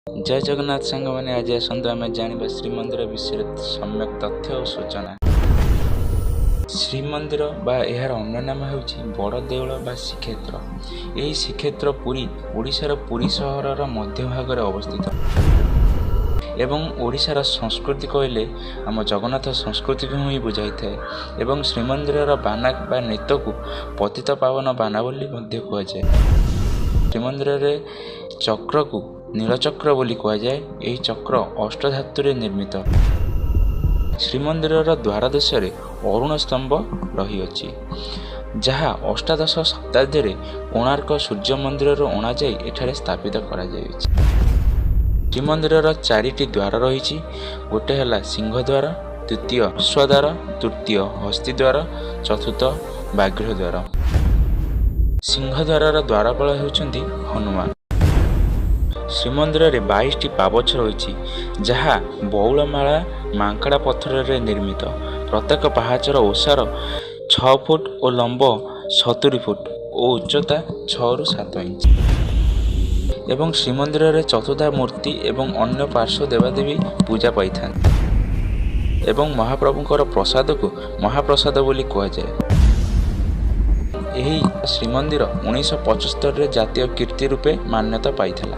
जय जगन्नाथ सांग मैंने आज आसतु आम जाना श्रीमंदिर विषय सम्यक तथ्य और सूचना। श्रीमंदिर बा यार अन्य नाम हूँ बड़ देउल बा श्रीक्षेत्र। यही श्रीक्षेत्र पुरी ओडिशार पुरी सहर मध्य भाग में अवस्थित एवं ओडिशार संस्कृति कहले आम जगन्नाथ संस्कृति को ही बुझाई थाए एवं श्रीमंदिर बाना बा नेत को पतित पावन बाना बोली कहुए। श्रीमंदिर चक्र को नीलचक्र बोली कहुए। यही चक्र अष्टधातु निर्मित। श्रीमंदिर द्वार देश अरुण स्तंभ रही जहाँ अष्टादश शताब्दी कोणार्क सूर्य मंदिर अणाई एठारे स्थापित करा। श्रीमंदिर चारिटी द्वार रही। गोटे है सिंहद्वार, द्वितीय अश्वद्वार, तृतीय हस्तिद्वार, चतुर्थ व्याघ्रद्वार। सिंहद्वार द्वारपाल होती हनुमान। श्रीमंदिर में 22टी पावछ रही जहाँ बौलमाला मांकड़ा पत्थर निर्मित। प्रत्येक पहाचर ओसार 6 फुट और लंब 70 फुट और उच्चता 6 ରୁ 7 इंच। एवं श्रीमंदिर में चतुर्धा मूर्ति एवं अन्य पार्श्व देवादेवी पूजा पाई था एवं महाप्रभुंकर प्रसाद को महाप्रसाद बोली कहुए। यही श्रीमंदिर 1975 जातीय कीर्ति रूपे मान्यता पाई था।